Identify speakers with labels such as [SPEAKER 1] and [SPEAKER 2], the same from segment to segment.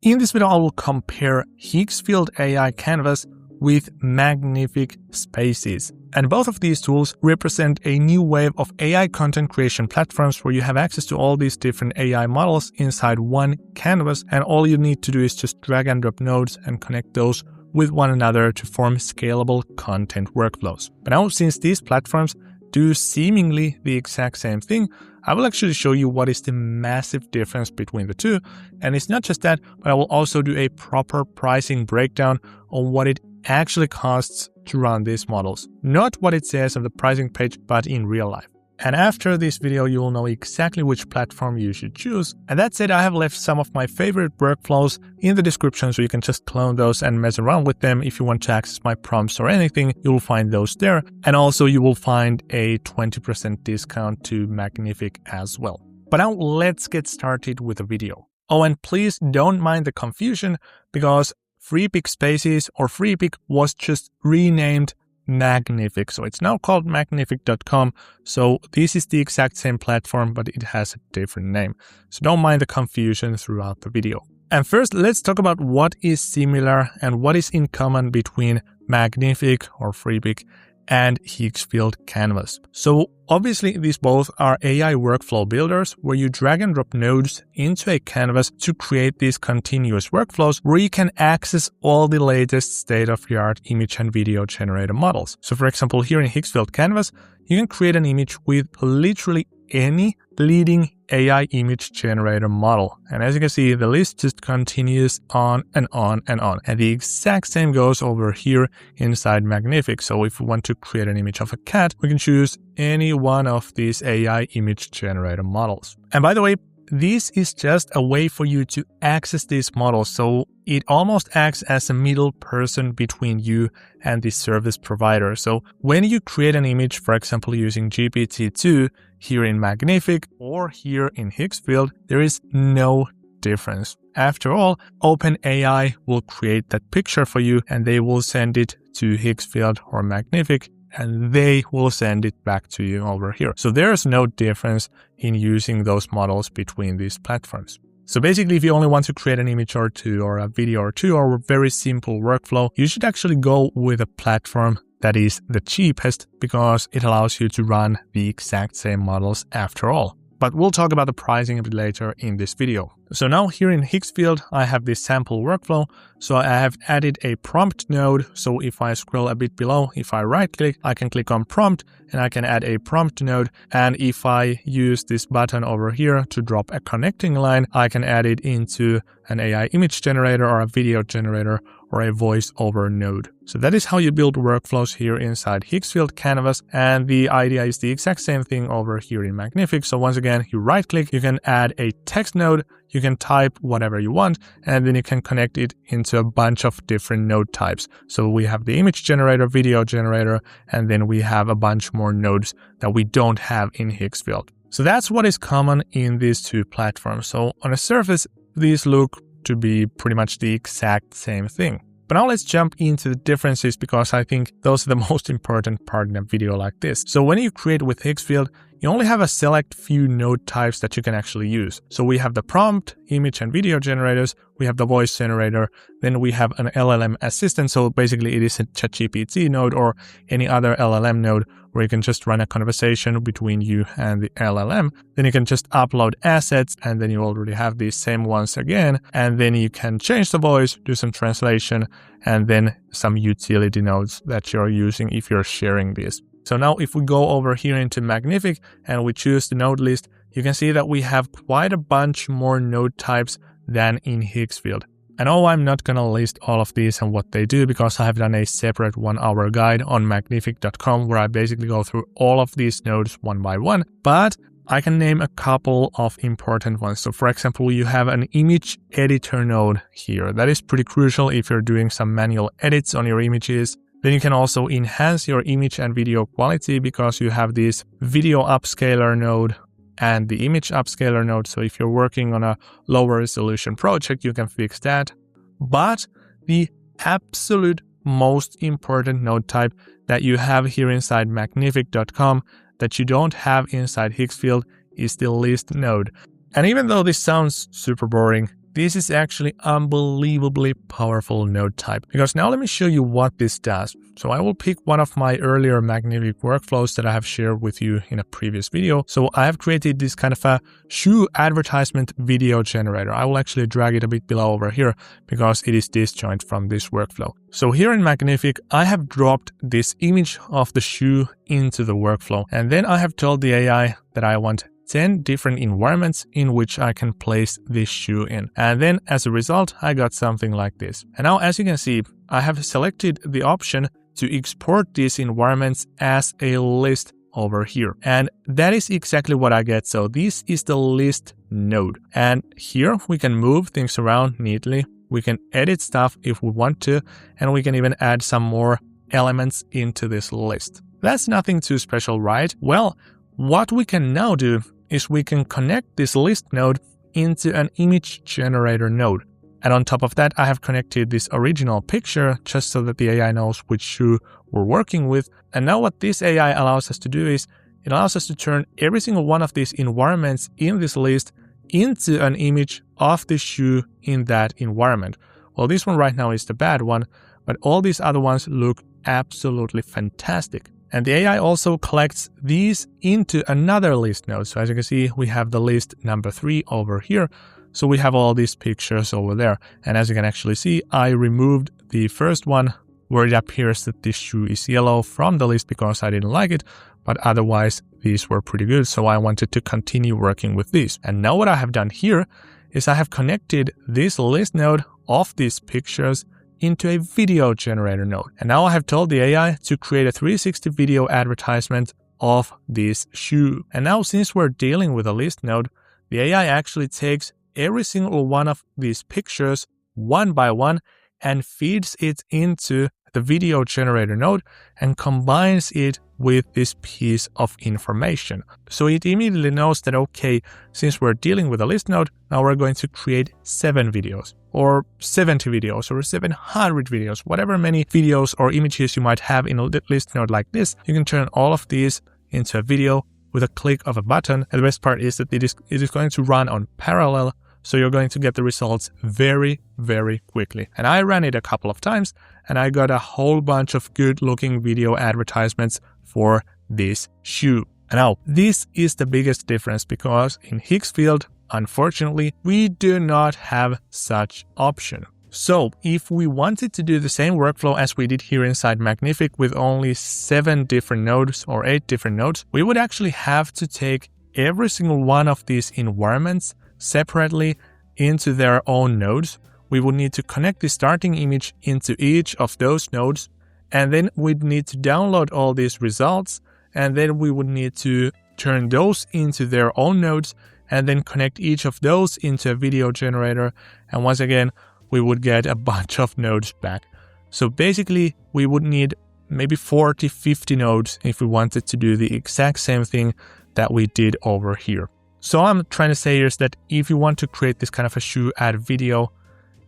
[SPEAKER 1] In this video, I will compare Higgsfield AI Canvas with Magnific Spaces. And both of these tools represent a new wave of AI content creation platforms where you have access to all these different AI models inside one canvas, and all you need to do is just drag and drop nodes and connect those with one another to form scalable content workflows. But now, since these platforms do seemingly the exact same thing, I will actually show you what is the massive difference between the two. And it's not just that, but I will also do a proper pricing breakdown on what it actually costs to run these models. Not what it says on the pricing page, but in real life. And after this video, you will know exactly which platform you should choose. And that said, I have left some of my favorite workflows in the description, so you can just clone those and mess around with them. If you want to access my prompts or anything, you will find those there. And also you will find a 20% discount to Magnific as well. But now let's get started with the video. Oh, and please don't mind the confusion, because Freepik Spaces or Freepik was just renamed Magnific. So it's now called Magnific.com. So this is the exact same platform, but it has a different name. So don't mind the confusion throughout the video. And first, let's talk about what is similar and what is in common between Magnific or Freepik and Higgsfield Canvas. So obviously these both are AI workflow builders where you drag and drop nodes into a canvas to create these continuous workflows where you can access all the latest state-of-the-art image and video generator models. So for example, here in Higgsfield Canvas, you can create an image with literally any leading AI image generator model. And as you can see, the list just continues on and on and on. And the exact same goes over here inside Magnific. So if we want to create an image of a cat, we can choose any one of these AI image generator models. And by the way, this is just a way for you to access these models. So it almost acts as a middle person between you and the service provider. So when you create an image, for example, using GPT-2 here in Magnific or here in Higgsfield, there is no difference. After all, OpenAI will create that picture for you and they will send it to Higgsfield or Magnific, and they will send it back to you over here. So there's no difference in using those models between these platforms. So basically, if you only want to create an image or two or a video or two or a very simple workflow, you should actually go with a platform that is the cheapest, because it allows you to run the exact same models after all. But we'll talk about the pricing a bit later in this video. So now here in Higgsfield, I have this sample workflow. So I have added a prompt node. So if I scroll a bit below, if I right click, I can click on prompt and I can add a prompt node. And if I use this button over here to drop a connecting line, I can add it into an AI image generator or a video generator or a voiceover node. So that is how you build workflows here inside Higgsfield Canvas. And the idea is the exact same thing over here in Magnific. So once again, you right click, you can add a text node, you can type whatever you want, and then you can connect it into a bunch of different node types. So we have the image generator, video generator, and then we have a bunch more nodes that we don't have in Higgsfield. So that's what is common in these two platforms. So on the surface, these look to be pretty much the exact same thing. But now let's jump into the differences, because I think those are the most important part in a video like this. So when you create with Higgsfield, you only have a select few node types that you can actually use. So we have the prompt, image and video generators, we have the voice generator, then we have an LLM assistant. So basically it is a ChatGPT node or any other LLM node where you can just run a conversation between you and the LLM. Then you can just upload assets, and then you already have these same ones again. And then you can change the voice, do some translation, and then some utility nodes that you're using if you're sharing this. So now if we go over here into Magnific and we choose the node list, you can see that we have quite a bunch more node types than in Higgsfield. I know I'm not going to list all of these and what they do, because I have done a separate 1-hour guide on magnific.com where I basically go through all of these nodes one by one, but I can name a couple of important ones. So for example, you have an image editor node here. That is pretty crucial if you're doing some manual edits on your images. Then you can also enhance your image and video quality, because you have this video upscaler node and the image upscaler node. So if you're working on a lower resolution project, you can fix that. But the absolute most important node type that you have here inside magnific.com that you don't have inside Higgsfield is the list node. And even though this sounds super boring, this is actually unbelievably powerful node type, because now let me show you what this does. So I will pick one of my earlier Magnific workflows that I have shared with you in a previous video. So I have created this kind of a shoe advertisement video generator. I will actually drag it a bit below over here because it is disjoint from this workflow. So here in Magnific, I have dropped this image of the shoe into the workflow. And then I have told the AI that I want 10 different environments in which I can place this shoe in. And then as a result, I got something like this. And now as you can see, I have selected the option to export these environments as a list over here. And that is exactly what I get. So this is the list node. And here we can move things around neatly. We can edit stuff if we want to, and we can even add some more elements into this list. That's nothing too special, right? Well, what we can now do is we can connect this list node into an image generator node. And on top of that, I have connected this original picture just so that the AI knows which shoe we're working with. And now what this AI allows us to do is it allows us to turn every single one of these environments in this list into an image of the shoe in that environment. Well, this one right now is the bad one, but all these other ones look absolutely fantastic. And the AI also collects these into another list node. So as you can see, we have the list number 3 over here. So we have all these pictures over there. And as you can actually see, I removed the first one where it appears that this shoe is yellow from the list because I didn't like it. But otherwise, these were pretty good. So I wanted to continue working with these. And now what I have done here is I have connected this list node of these pictures into a video generator node. And now I have told the AI to create a 360 video advertisement of this shoe. And now since we're dealing with a list node, the AI actually takes every single one of these pictures one by one and feeds it into the video generator node and combines it with this piece of information. So it immediately knows that, okay, since we're dealing with a list node, now we're going to create 7 videos or 70 videos or 700 videos, whatever many videos or images you might have in a list node like this. You can turn all of these into a video with a click of a button. And the best part is that it is going to run on parallel. So you're going to get the results very, very quickly. And I ran it a couple of times and I got a whole bunch of good looking video advertisements for this shoe. And now this is the biggest difference because in Higgsfield, unfortunately, we do not have such option. So if we wanted to do the same workflow as we did here inside Magnific with only 7 different nodes or 8 different nodes, we would actually have to take every single one of these environments separately into their own nodes. We would need to connect the starting image into each of those nodes, and then we'd need to download all these results, and then we would need to turn those into their own nodes, and then connect each of those into a video generator, and once again, we would get a bunch of nodes back. So basically, we would need maybe 40, 50 nodes if we wanted to do the exact same thing that we did over here. So I'm trying to say here is that if you want to create this kind of a shoe ad video,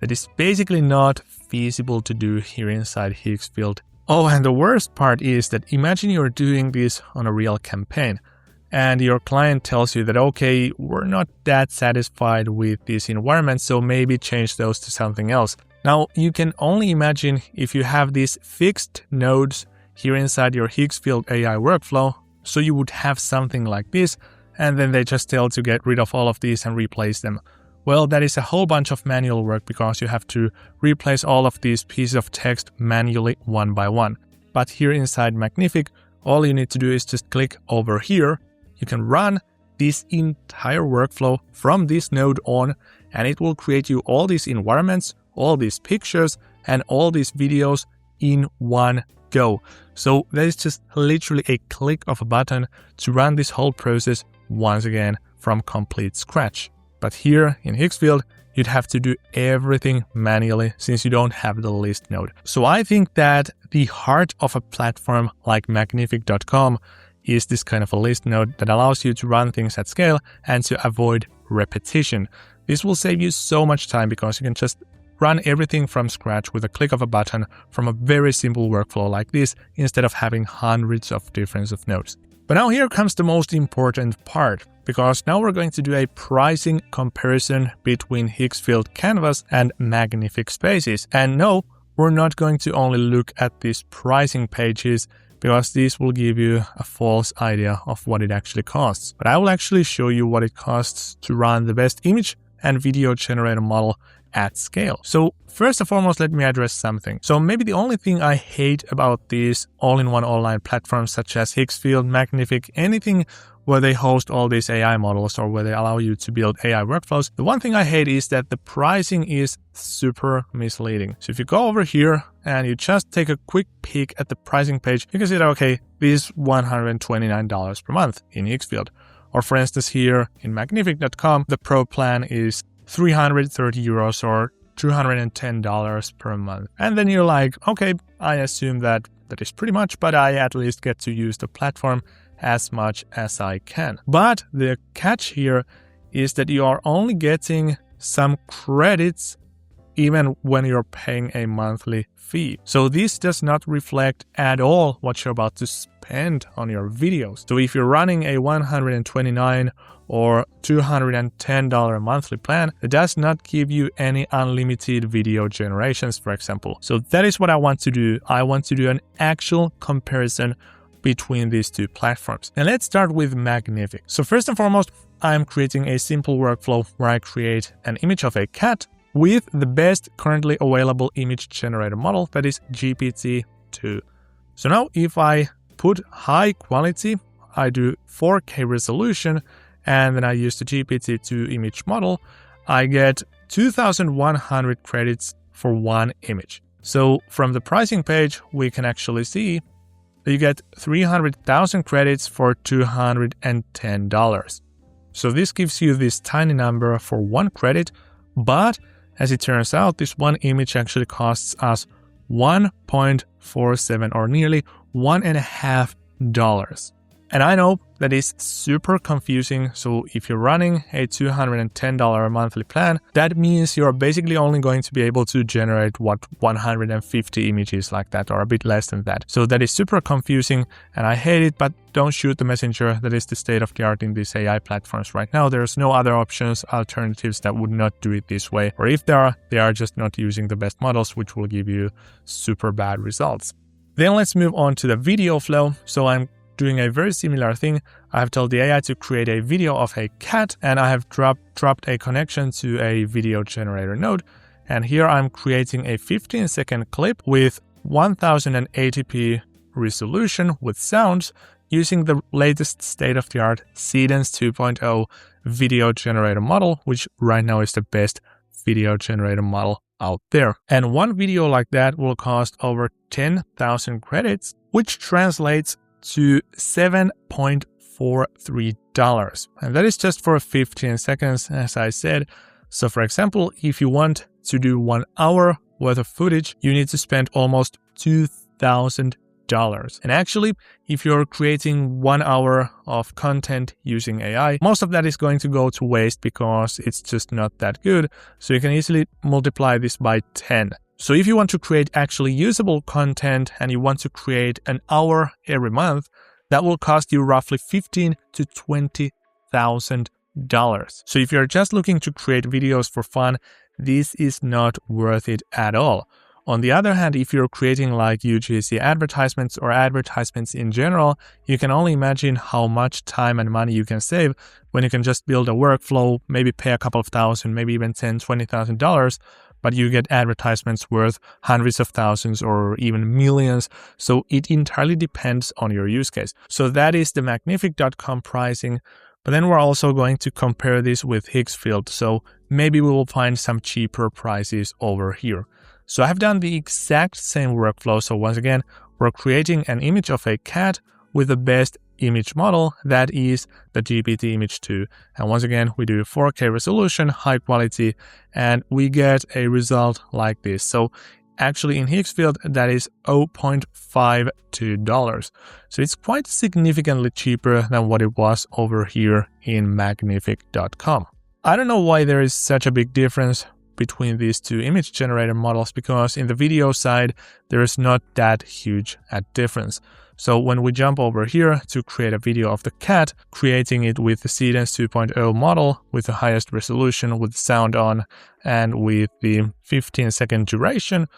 [SPEAKER 1] that is basically not feasible to do here inside Higgsfield. Oh, and the worst part is that imagine you're doing this on a real campaign and your client tells you that, okay, we're not that satisfied with this environment, so maybe change those to something else. Now, you can only imagine if you have these fixed nodes here inside your Higgsfield AI workflow, so you would have something like this, and then they just tell to get rid of all of these and replace them. Well, that is a whole bunch of manual work because you have to replace all of these pieces of text manually one by one. But here inside Magnific, all you need to do is just click over here. You can run this entire workflow from this node on, and it will create you all these environments, all these pictures, and all these videos in one go. So that is just literally a click of a button to run this whole process once again from complete scratch. But here in Higgsfield, you'd have to do everything manually since you don't have the list node. So I think that the heart of a platform like Magnific.com is this kind of a list node that allows you to run things at scale and to avoid repetition. This will save you so much time because you can just run everything from scratch with a click of a button from a very simple workflow like this instead of having hundreds of different nodes. But now here comes the most important part. because now we're going to do a pricing comparison between Higgsfield Canvas and Magnific Spaces. And no, we're not going to only look at these pricing pages, because these will give you a false idea of what it actually costs. But I will actually show you what it costs to run the best image and video generator model at scale. So first and foremost, let me address something. So maybe the only thing I hate about these all-in-one online platforms such as Higgsfield, Magnific, anything where they host all these AI models or where they allow you to build AI workflows, the one thing I hate is that the pricing is super misleading. So if you go over here and you just take a quick peek at the pricing page, you can see that, okay, this is $129 per month in Higgsfield. Or for instance, here in magnific.com, the pro plan is 330 euros or $210 per month. And then you're like, okay, I assume that is pretty much, but I at least get to use the platform as much as I can. But the catch here is that you are only getting some credits even when you're paying a monthly fee. So this does not reflect at all what you're about to spend on your videos. So if you're running a $129 or $210 monthly plan, it does not give you any unlimited video generations, for example. So that is what I want to do. I want to do an actual comparison between these two platforms. And let's start with Magnific. So first and foremost, I'm creating a simple workflow where I create an image of a cat with the best currently available image generator model, that is GPT-2. So now if I put high quality, I do 4K resolution, and then I use the GPT-2 image model, I get 2,100 credits for one image. So from the pricing page, we can actually see you get 300,000 credits for $210. So this gives you this tiny number for one credit, but as it turns out, this one image actually costs us 1.47 or nearly $1.50. And I know that is super confusing. So if you're running a $210 monthly plan, that means you're basically only going to be able to generate 150 images like that, or a bit less than that. So that is super confusing and I hate it, but don't shoot the messenger. That is the state of the art in these AI platforms right now. There's no other options, alternatives that would not do it this way. Or if there are, they are just not using the best models, which will give you super bad results. Then let's move on to the video flow. So I'm doing a very similar thing. I have told the AI to create a video of a cat, and I have dropped a connection to a video generator node. And here I'm creating a 15-second clip with 1080p resolution with sounds using the latest state-of-the-art Seedance 2.0 video generator model, which right now is the best video generator model out there. And one video like that will cost over 10,000 credits, which translates to $7.43. And that is just for 15 seconds, as I said. So for example, if you want to do 1 hour worth of footage, you need to spend almost $2,000. And actually, if you're creating 1 hour of content using AI, most of that is going to go to waste because it's just not that good. So you can easily multiply this by 10. So if you want to create actually usable content and you want to create an hour every month, that will cost you roughly $15,000 to $20,000. So if you're just looking to create videos for fun, this is not worth it at all. On the other hand, if you're creating like UGC advertisements or advertisements in general, you can only imagine how much time and money you can save when you can just build a workflow, maybe pay a couple of thousand, maybe even $10,000, $20,000, but you get advertisements worth hundreds of thousands or even millions. So it entirely depends on your use case. So that is the Magnific.com pricing. But then we're also going to compare this with Higgsfield. So maybe we will find some cheaper prices over here. So I have done the exact same workflow. So once again, we're creating an image of a cat with the best image model, that is the GPT Image 2. And once again, we do 4K resolution, high quality, and we get a result like this. So actually in Higgsfield, that is $0.52. So it's quite significantly cheaper than what it was over here in Magnific.com. I don't know why there is such a big difference between these two image generator models, because in the video side, there is not that huge a difference. So when we jump over here to create a video of the cat, creating it with the Seedance 2.0 model with the highest resolution, with sound on, and with the 15-second duration,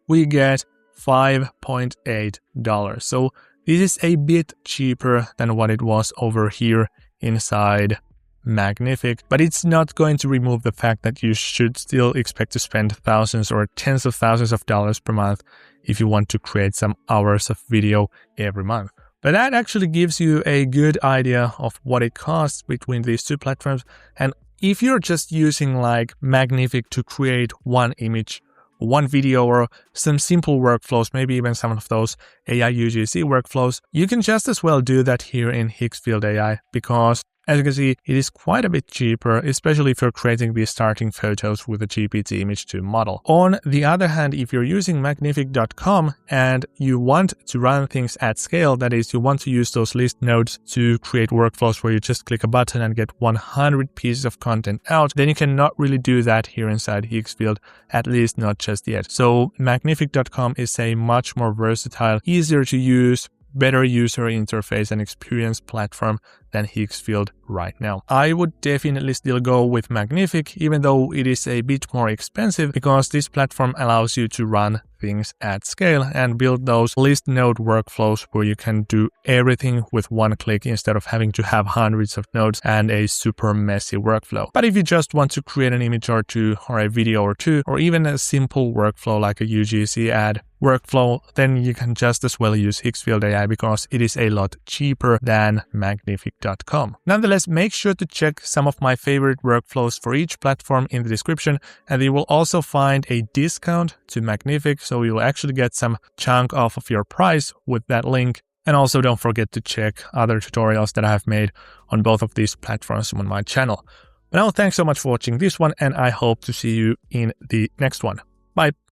[SPEAKER 1] we get $5.8. So this is a bit cheaper than what it was over here inside Magnific, but it's not going to remove the fact that you should still expect to spend thousands or tens of thousands of dollars per month if you want to create some hours of video every month. But that actually gives you a good idea of what it costs between these two platforms. And if you're just using like Magnific to create one image, one video, or some simple workflows, maybe even some of those AI UGC workflows, you can just as well do that here in Higgsfield AI, because as you can see, it is quite a bit cheaper, especially if you're creating these starting photos with a GPT Image 2 model. On the other hand, if you're using Magnific.com and you want to run things at scale, that is, you want to use those list nodes to create workflows where you just click a button and get 100 pieces of content out, then you cannot really do that here inside Higgsfield, at least not just yet. So Magnific.com is a much more versatile, easier to use, better user interface and experience platform than Higgsfield right now. I would definitely still go with Magnific, even though it is a bit more expensive, because this platform allows you to run things at scale and build those list node workflows where you can do everything with one click instead of having to have hundreds of nodes and a super messy workflow. But if you just want to create an image or two, or a video or two, or even a simple workflow like a UGC ad workflow, then you can just as well use Higgsfield AI because it is a lot cheaper than Magnific.com. Nonetheless, make sure to check some of my favorite workflows for each platform in the description, and you will also find a discount to Magnific, so you will actually get some chunk off of your price with that link. And also don't forget to check other tutorials that I have made on both of these platforms on my channel. But now, thanks so much for watching this one, and I hope to see you in the next one. Bye!